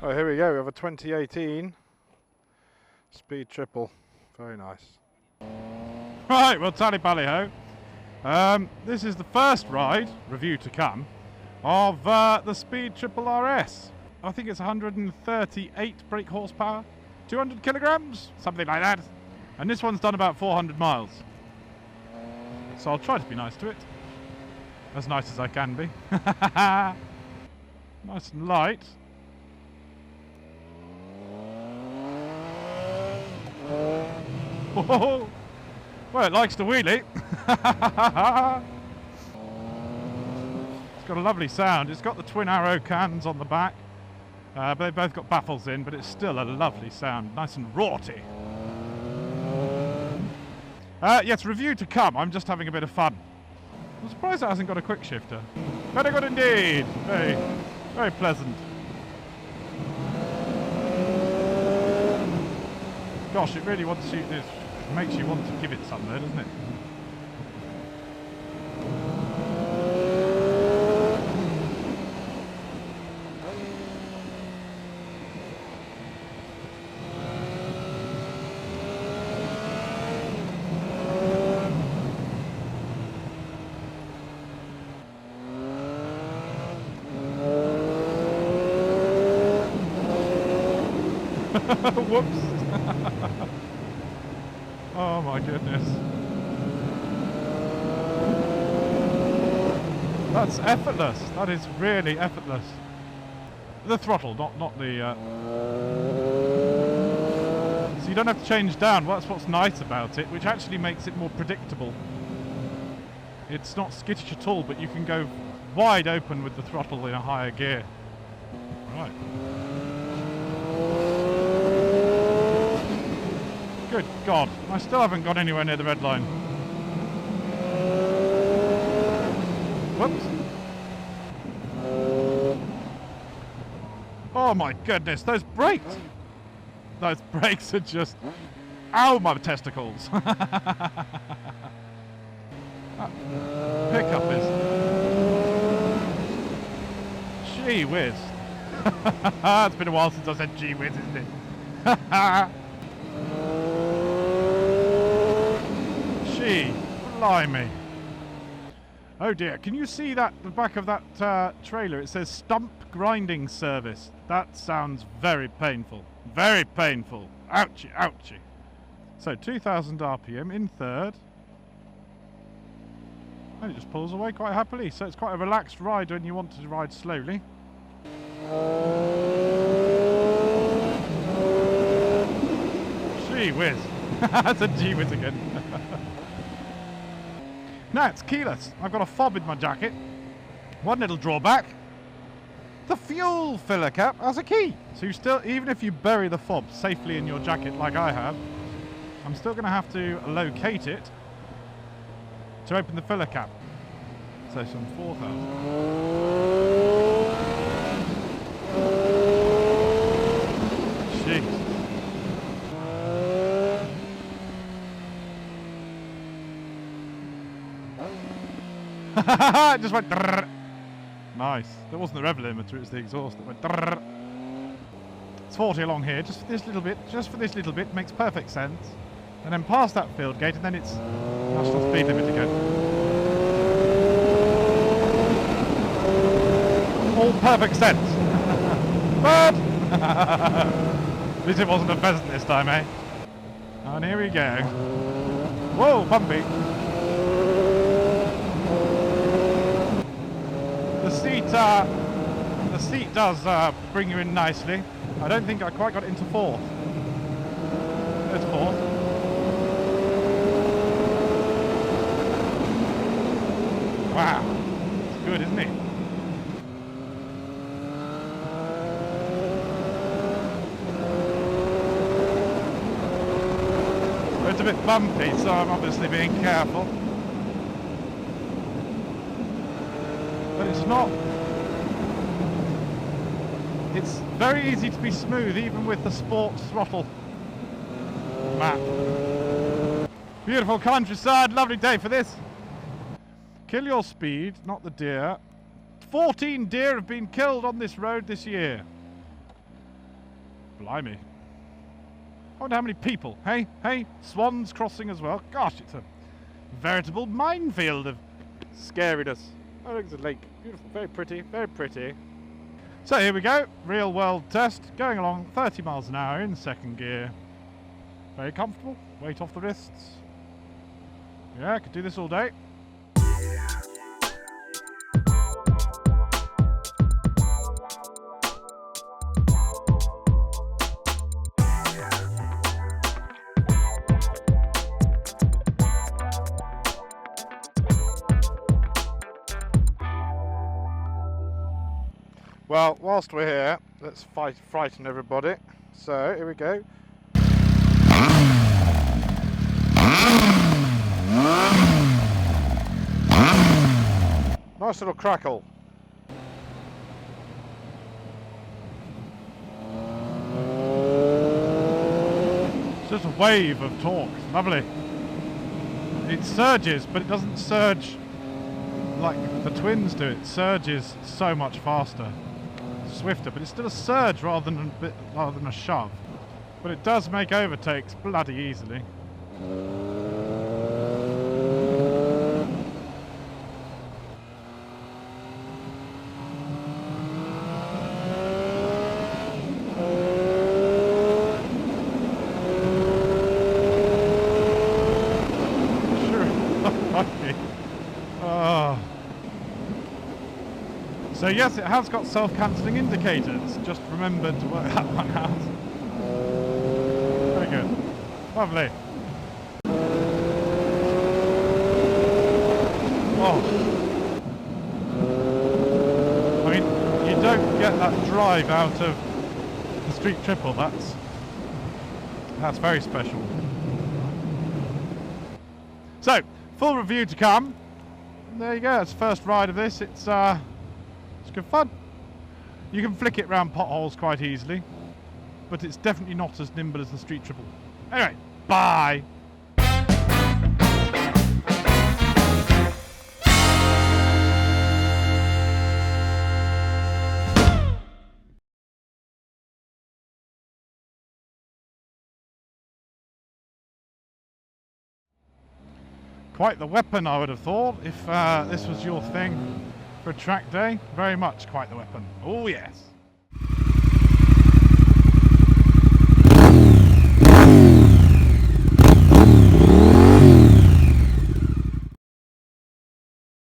Oh, here we go. We have a 2018 Speed Triple. Very nice. Right, well, tally Bally Ho. This is the first ride, review to come, of the Speed Triple RS. I think it's 138 brake horsepower, 200 kilograms, something like that. And this one's done about 400 miles. So I'll try to be nice to it. As nice as I can be. Nice and light. Whoa. Well, it likes to wheelie. It's got a lovely sound. It's got the twin arrow cans on the back. But they've both got baffles in, but it's still a lovely sound. Nice and raughty. Yes, review to come. I'm just having a bit of fun. I'm surprised it hasn't got a quick shifter. Very good indeed. Very, very pleasant. Gosh, it really wants you. It makes you want to give it some, though, doesn't it? Whoops. Oh my goodness. That's effortless. That is really effortless. The throttle, not the... So you don't have to change down. Well, that's what's nice about it, which actually makes it more predictable. It's not skittish at all, but you can go wide open with the throttle in a higher gear. Right. Good God, I still haven't got anywhere near the red line. Whoops. Oh my goodness, those brakes! Those brakes are just... Ow, my testicles! That pickup is... Gee whiz. It's been a while since I said gee whiz, isn't it? Gee, blimey. Oh dear, can you see that, the back of that trailer? It says stump grinding service. That sounds very painful. Very painful. Ouchie, ouchie. So 2000 RPM in third. And it just pulls away quite happily. So it's quite a relaxed ride when you want to ride slowly. Gee whiz. That's a gee whiz again. Now it's keyless. I've got a fob in my jacket. One little drawback. The fuel filler cap has a key. So you still, even if you bury the fob safely in your jacket like I have, I'm still going to have to locate it to open the filler cap. So some 4,000. Jeez. It just went drrrr. Nice. That wasn't the rev limiter, it was the exhaust that went drrrr. It's 40 along here, just for this little bit, makes perfect sense. And then past that field gate, and then it's national speed limit again. All perfect sense. But at least it wasn't a pheasant this time, eh? And here we go. Whoa, bumpy. The seat does bring you in nicely. I don't think I quite got it into fourth. There's fourth. Wow, it's good, isn't it? It's a bit bumpy, so I'm obviously being careful. But it's not. It's very easy to be smooth, even with the sports throttle map. Beautiful countryside, lovely day for this. Kill your speed, not the deer. 14 deer have been killed on this road this year. Blimey. I wonder how many people. Hey, hey, swans crossing as well. Gosh, it's a veritable minefield of scariness. Oh, look, it's a lake. Beautiful, very pretty, very pretty. So here we go, real world test, going along 30 miles an hour in second gear. Very comfortable, weight off the wrists. Yeah, I could do this all day. Well, whilst we're here, let's frighten everybody. So, here we go. Nice little crackle. It's just a wave of torque. Lovely. It surges, but it doesn't surge like the twins do. It surges so much faster. Swifter, but it's still a surge rather than a shove. But it does make overtakes bloody easily. So yes, it has got self-cancelling indicators. Just remembered to work that one out. Very good. Lovely. Oh. I mean, you don't get that drive out of the street triple. That's very special. So, full review to come. And there you go. It's the first ride of this. It's good fun. You can flick it round potholes quite easily, but it's definitely not as nimble as the street triple. Anyway, bye. Quite the weapon, I would have thought, if this was your thing for a track day. Very much quite the weapon. Oh yes.